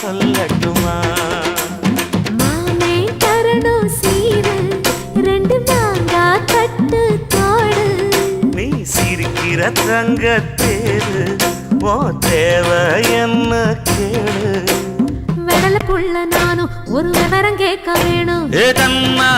சொல்லட்டுமா? மாமே தரணும் சீரு, ரெண்டு மாங்கா கட்டு தோடு. நீ சிரிக்கிற தங்க தேரு, ஓ தேவை என்ன கேளு. வெடல புள்ள நானும் ஒரு விவரம் கேட்க வேணும். ஏ தன்னா